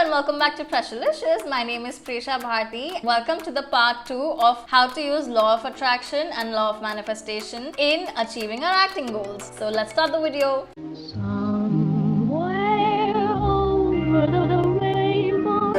and welcome back to Precious. My name is Presha Bharti. Welcome to the part 2 of how to use law of attraction and law of manifestation in achieving our acting goals. So let's start the video. Somewhere over the rainbow.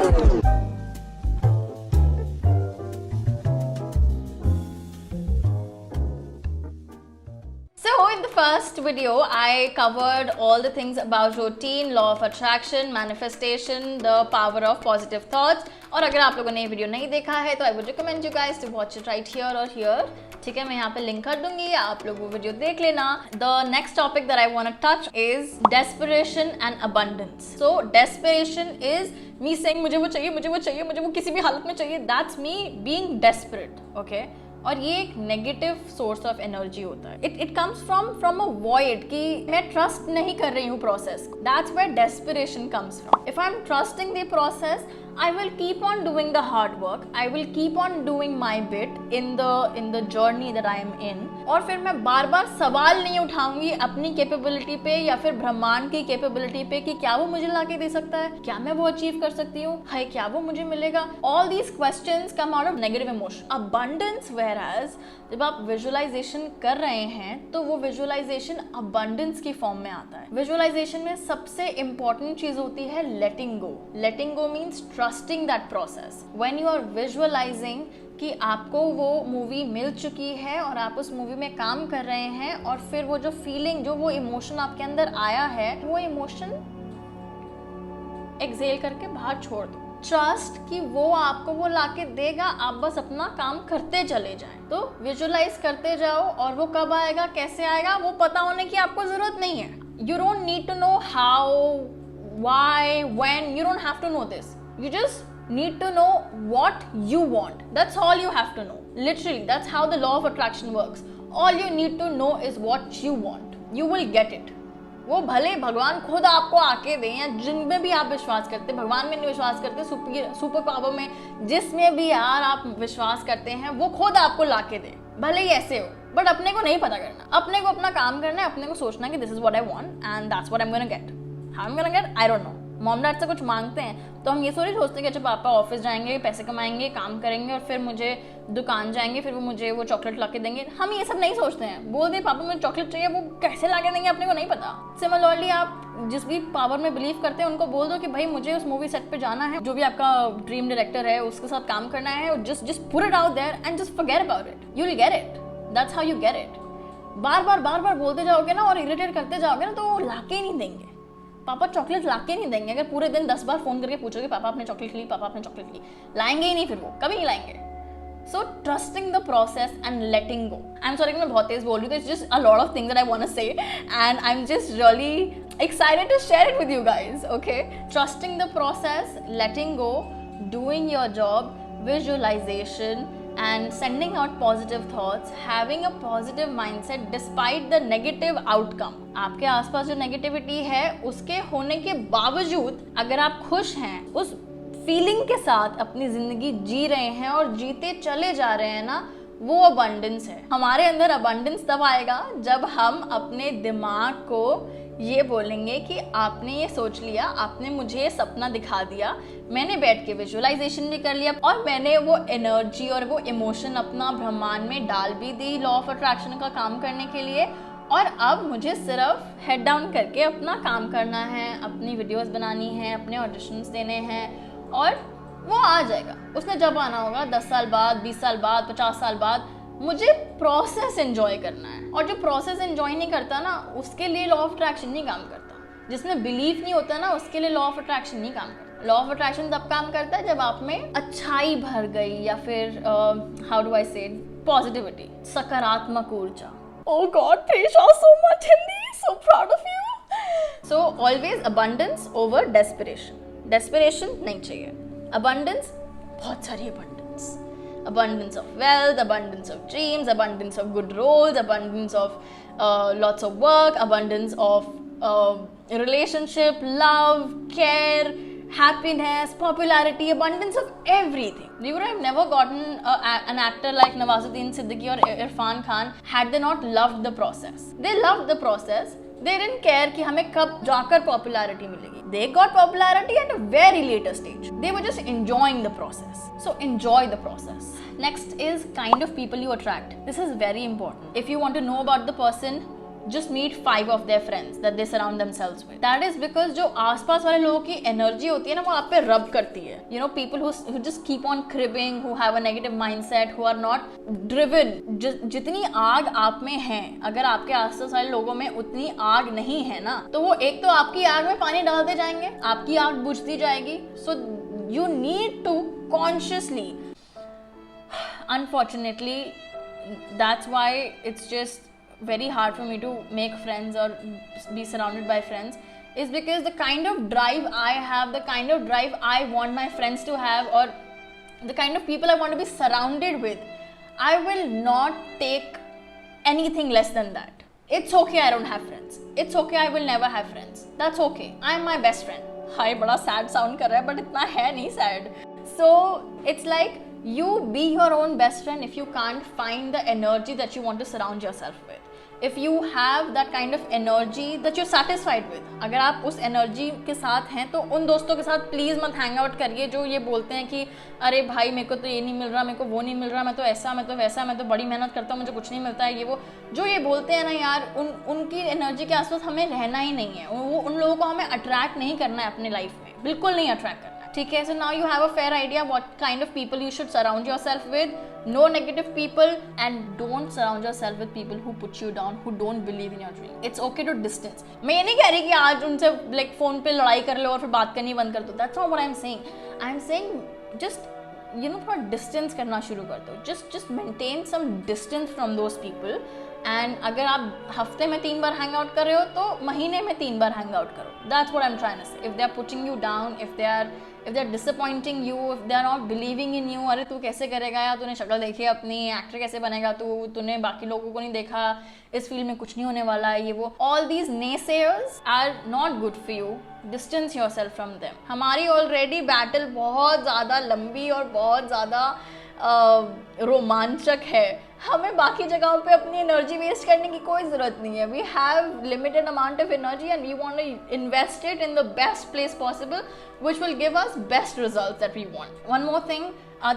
So in the first video, I covered all the things about routine, law of attraction, manifestation, the power of positive thoughts. और अगर आप लोगों ने ये video नहीं देखा है तो I would recommend you guys to watch it right here or here. ठीक है, मैं यहाँ पे लिंक कर दूंगी, आप लोग वो वीडियो देख लेना. The next topic that I want to touch is desperation and abundance. So desperation is me saying मुझे वो चाहिए, मुझे वो किसी भी हालत में चाहिए. That's me being desperate. Okay. और ये एक नेगेटिव सोर्स ऑफ एनर्जी होता है. It comes from a void कि मैं ट्रस्ट नहीं कर रही हूँ प्रोसेस को. That's where desperation comes from. If I am trusting the process, I will keep on doing the hard work. I will keep on doing my bit in the journey that I am in. और फिर मैं बार बार सवाल नहीं उठाऊंगी अपनी capability पे या फिर ब्रह्मांड की कैपेबिलिटी पे कि क्या वो मुझे लाके दे सकता है, क्या मैं वो अचीव कर सकती हूँ, है क्या वो मुझे मिलेगा. All these questions come out of negative emotion. Abundance, whereas जब आप विजुअलाइजेशन कर रहे हैं तो वो विजुअलाइजेशन अबंडेंस की फॉर्म में आता है. विजुअलाइजेशन में सबसे इंपॉर्टेंट चीज होती है letting go. Letting go means trusting that process. When you are visualizing कि आपको वो मूवी मिल चुकी है और आप उस मूवी में काम कर रहे हैं, और फिर वो जो फीलिंग, जो वो इमोशन आपके अंदर आया है, वो इमोशन एक्सेल करके बाहर छोड़ दो. ट्रस्ट कि वो आपको वो लाके देगा, आप बस अपना काम करते चले जाएं. तो विजुअलाइज करते जाओ, और वो कब आएगा, कैसे आएगा, वो पता होने की आपको जरूरत नहीं है. You don't need to know how, why, when. You don't have to know this. You just need to know what you want. That's all you have to know. Literally, that's how the law of attraction works. All you need to know is what you want. You will get it. वो भले भगवान खुद आपको आके दें, या जिनमें भी आप विश्वास करते, भगवान में नहीं विश्वास करते, सुपर पावर में, जिसमें भी यार आप विश्वास करते हैं, वो खुद आपको लाके दे, भले ही ऐसे हो. बट अपने को नहीं पता करना, अपने को अपना काम करना है, अपने को सोचना है कि this is what I want and that's what I am gonna get. How I am gonna get, I don't know. Mom dad से कुछ मांगते हैं तो हम ये सोचते हैं कि अच्छा पापा ऑफिस जाएंगे, पैसे कमाएंगे, काम करेंगे, और फिर मुझे दुकान जाएंगे, फिर वो मुझे वो चॉकलेट ला के देंगे. हम ये सब नहीं सोचते हैं. बोल दे पापा मुझे चॉकलेट चाहिए, वो कैसे ला के देंगे अपने को नहीं पता. सिमिलरली आप जिस भी पावर में बिलीव करते हैं उनको बोल दो कि भाई मुझे उस मूवी सेट पे जाना है, जो भी आपका ड्रीम डायरेक्टर है उसके साथ काम करना है, just put it out there and just forget about it. You will get it. That's how you get it. बार बार बोलते जाओगे ना और इरिटेट करते जाओगे ना, तो लाके ही नहीं देंगे. पापा चॉकलेट लाके नहीं देंगे. अगर पूरे दिन 10 बार फोन करके पूछोगे पापा आपने चॉकलेट ली, पापा आपने चॉकलेट ली, लाएंगे ही नहीं, फिर वो कभी नहीं लाएंगे. So trusting the process and letting go. I am sorry कि मैं बहुत तेज बोल रही हूँ. It's just a lot of things that I want to say and I am just really excited to share it with you guys. Okay, trusting the process, letting go, doing your job, visualization and sending out positive thoughts, having a positive mindset despite the negative outcome. आपके आसपास जो negativity है उसके होने के बावजूद अगर आप खुश हैं, उस फीलिंग के साथ अपनी जिंदगी जी रहे हैं और जीते चले जा रहे हैं ना, वो अबंडेंस है. हमारे अंदर अबंडेंस तब आएगा जब हम अपने दिमाग को ये बोलेंगे कि आपने ये सोच लिया, आपने मुझे ये सपना दिखा दिया, मैंने बैठ के विजुअलाइजेशन भी कर लिया, और मैंने वो एनर्जी और वो इमोशन अपना ब्रह्मांड में डाल भी दी लॉ ऑफ अट्रैक्शन का काम करने के लिए. और अब मुझे सिर्फ हेड डाउन करके अपना काम करना है, अपनी वीडियोस बनानी है, अपने ऑडिशंस देने हैं, और वो आ जाएगा. उसने जब आना होगा, 10 साल बाद, 20 साल बाद, 50 साल बाद. मुझे प्रोसेस एंजॉय करना है, और जो प्रोसेस एंजॉय नहीं करता ना, उसके लिए लॉ ऑफ अट्रैक्शन नहीं काम करता. जिसमें बिलीफ नहीं होता ना, उसके लिए लॉ ऑफ अट्रैक्शन नहीं काम करता. लॉ ऑफ अट्रैक्शन तब काम करता है जब आप में अच्छाई भर गई, या फिर हाउ डू आई से, पॉजिटिविटी, सकारात्मक ऊर्जा. Oh God, Presha, so much Hindi, so proud of you. So always abundance over desperation. Desperation नहीं चाहिए. Abundance, बहुत सारी abundance. Abundance of wealth, abundance of dreams, abundance of good roles, abundance of lots of work, abundance of relationship, love, care, happiness, popularity, abundance of everything. You would have never gotten an actor like Nawazuddin Siddiqui or Irfan Khan had they not loved the process. They loved the process, They didn't care कि हमें कब जाकर popularity मिलेगी. They got popularity at a very later stage. They were just enjoying the process. So enjoy the process. Next is kind of people you attract. This is very important. If you want to know about the person, just meet 5 of their friends that they surround themselves with. That is because जो आसपास वाले लोगों की energy होती है ना, वो आप पे रब करती है. You know, people who just keep on cribbing, who have a negative mindset, who are not driven. जितनी आग आप में है, अगर आपके आसपास वाले लोगों में उतनी आग नहीं है ना, तो वो एक तो आपकी आग में पानी डालते जाएंगे, आपकी आग बुझती जाएगी. So you need to consciously, unfortunately, that's why it's just very hard for me to make friends or be surrounded by friends, is because the kind of drive I have, the kind of drive I want my friends to have, or the kind of people I want to be surrounded with, I will not take anything less than that. It's okay I don't have friends. It's okay I will never have friends. That's okay. I'm my best friend. हाय बड़ा sad sound कर रहा है, but इतना है नहीं sad. So it's like you be your own best friend if you can't find the energy that you want to surround yourself with. If you have that kind of energy that you're satisfied with, अगर आप उस energy के साथ हैं तो उन दोस्तों के साथ प्लीज़ मत हैंग आउट करिए जो ये बोलते हैं कि अरे भाई मेरे को तो ये नहीं मिल रहा, मेरे को वो नहीं मिल रहा, मैं तो ऐसा, मैं तो वैसा, मैं तो बड़ी मेहनत करता हूँ, मुझे कुछ नहीं मिलता है, ये वो जो ये बोलते हैं ना यार, उनकी एनर्जी के आसपास हमें रहना ही नहीं है. उन लोगों को हमें अट्रैक्ट नहीं करना है अपने लाइफ में, बिल्कुल नहीं अट्रैक्ट करना है. ठीक है, so now you have a fair idea what kind of people you should surround yourself with. No negative people, and don't surround yourself with people who put you down, who don't believe in your dream. It's okay to distance. मैं ये नहीं कह रही कि आज उनसे like phone पे लड़ाई कर लो और फिर बात करनी बंद कर दो. That's not what I'm saying. I'm saying just थोड़ा distance करना शुरू कर दो. Just maintain some distance from those people. And अगर आप हफ्ते में 3 बार hang out कर रहे हो तो महीने में 3 बार hang out करो. That's what I'm trying to say. If they're putting you down, if they're disappointing you, if they're not believing in you, अरे तू कैसे करेगा यार, तूने शक्ल देखी है अपनी, एक्टर कैसे बनेगा तूने बाकी लोगों को नहीं देखा, इस फील्ड में कुछ नहीं होने वाला है, ये वो. All these naysayers are not good for you. Distance yourself from them. हमारी ऑलरेडी बैटल बहुत ज़्यादा लंबी और बहुत ज़्यादा रोमांचक है. हमें बाकी जगहों पे अपनी एनर्जी वेस्ट करने की कोई ज़रूरत नहीं है. We have limited amount of energy and we want to invest it in the best place possible which will give us best results that we want. One more thing,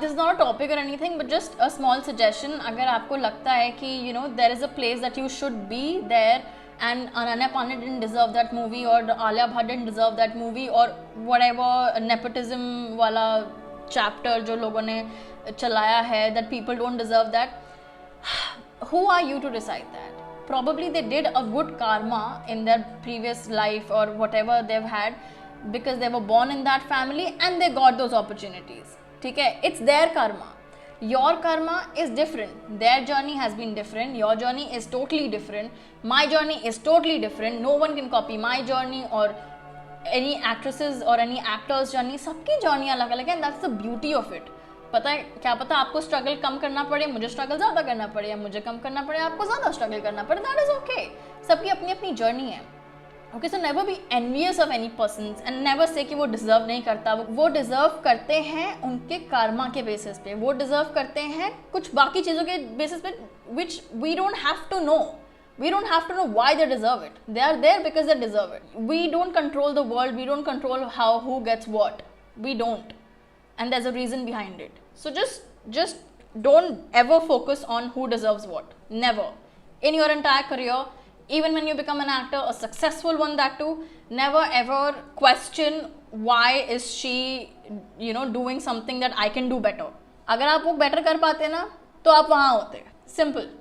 this is not a topic or anything, but just a small suggestion. अगर आपको लगता है कि there is a place that you should be there and Ananya Pandit didn't deserve that movie, or Alia Bhatt didn't deserve that movie, or whatever nepotism वाला chapter जो लोगों ने चलाया है, that people don't deserve that. Who are you to decide that? Probably they did a good karma in their previous life or whatever they've had, because they were born in that family and they got those opportunities. ठीक है, it's their karma. Your karma is different. Their journey has been different. Your journey is totally different. My journey is totally different. No one can copy my journey or any actresses or any actor's journey. सबकी journey अलग अलग है and that's the beauty of it. पता है क्या, पता आपको struggle कम करना पड़े, मुझे स्ट्रगल ज़्यादा करना पड़े, या मुझे कम करना पड़े, आपको ज़्यादा स्ट्रगल करना पड़े. That is okay. सबकी अपनी अपनी जर्नी है. Okay, so never be envious of any person and never say कि वो डिजर्व नहीं करता. वो डिजर्व करते हैं उनके कर्मा के बेसिस पे. वो डिजर्व करते हैं कुछ बाकी चीज़ों के बेसिस पे which we don't have to know. We don't have to know why they deserve it. They are there because they deserve it. We don't control the world. We don't control who gets what. We don't. And there's a reason behind it. So just don't ever focus on who deserves what. Never. In your entire career, even when you become an actor, a successful one that too, never ever question why is she, doing something that I can do better. अगर आप वो better कर पाते ना, तो आप वहाँ होते. Simple.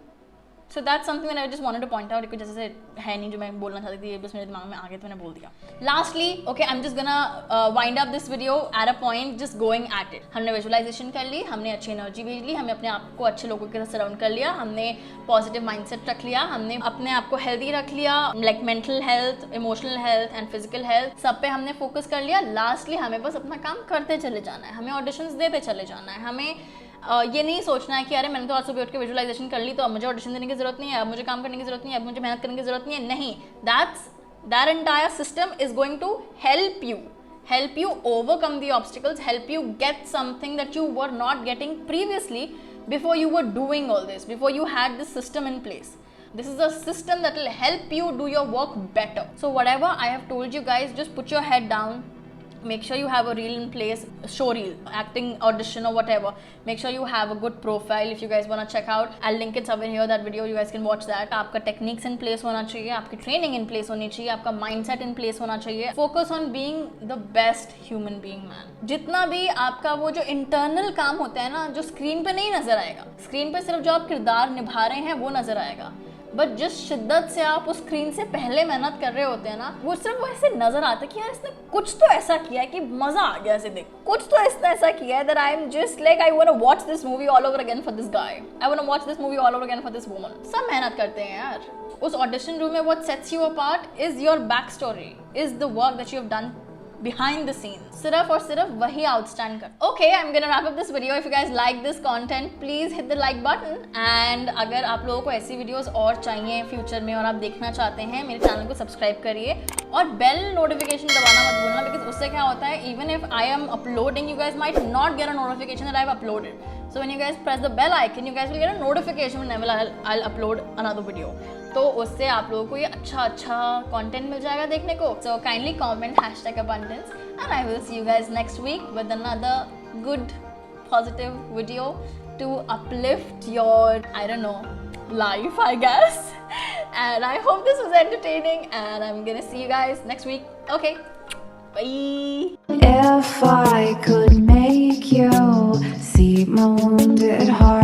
So that's something that I just wanted to point out. कुछ जैसे है नहीं जो मैं बोलना चाहती थी, बस मेरे दिमाग में आ गया तो मैंने बोल दिया. Lastly, okay, I'm just gonna wind up this video at a point, just going at it. हमने visualization कर ली, हमने अच्छी एनर्जी भेज ली, हमने अपने आप को अच्छे लोगों के साथ सराउंड कर लिया, हमने पॉजिटिव माइंडसेट रख लिया, हमने अपने आप को हेल्दी रख लिया, like mental health, emotional health and physical health, सब पे हमने फोकस कर लिया. लास्टली हमें बस अपना काम करते चले जाना है, हमें ऑडिशंस देते चले जाना है. हमें ये नहीं सोचना है कि अरे मैंने तो आज सुबह उठ के विजुअलाइजेशन कर ली तो अब मुझे ऑडिशन देने की जरूरत नहीं है, अब मुझे काम करने की जरूरत नहीं है, अब मुझे मेहनत करने की जरूरत नहीं है. नहीं, that entire system is going to help you overcome the obstacles, help you get something that you were not getting previously before you were doing all this, before you had this system in place. This is a system that will help you do your work better. So whatever I have told you guys, just put your head down. Make sure you have a reel in place, show reel, acting audition or whatever. Make sure you have a good profile if you guys want to check out. I'll link it somewhere here, that video, you guys can watch that. आपका techniques in place होना चाहिए, आपकी training in place होनी चाहिए, आपका mindset in place होना चाहिए. Focus on being the best human being, man. जितना भी आपका वो जो internal काम होता है ना, जो screen पे नहीं नजर आएगा, screen पे सिर्फ जो आप किरदार निभा रहे हैं वो नजर आएगा, बट जिस शिद्दत से आप उस स्क्रीन से पहले मेहनत कर रहे होते हैं ना, वो सिर्फ वो ऐसे नजर आता है कि यार इसने कुछ तो ऐसा किया है कि मजा आ गया ऐसे देख, कुछ तो इसने ऐसा किया है that I'm just like I want to watch this movie all over again for this guy, I want to watch this movie all over again for this woman. सब मेहनत करते हैं यार. उस ऑडिशन रूम में what sets you apart is your back story, is the work that you have done behind the scenes. सिर्फ और सिर्फ वही outstand कर. Okay, I'm gonna wrap up this video. If you guys like this content, please hit the like button. And अगर आप लोगों को ऐसी videos और चाहिए फ्यूचर में और आप देखना चाहते हैं, मेरे चैनल को सब्सक्राइब करिए और बेल नोटिफिकेशन दबाना मत भूलना, बिकॉज उससे क्या होता है, even if I am uploading, you guys might not get a notification that I've uploaded. So when you guys press the bell icon, you guys will get a notification whenever I'll upload another video. तो उससे आप लोगों को ये अच्छा content मिल जाएगा देखने को. So kindly comment #abundance and I will see you guys next week with another good positive video to uplift your, I don't know, life, I guess. And I hope this was entertaining and I'm gonna see you guys next week. Okay, bye. If I could make you see my wounded heart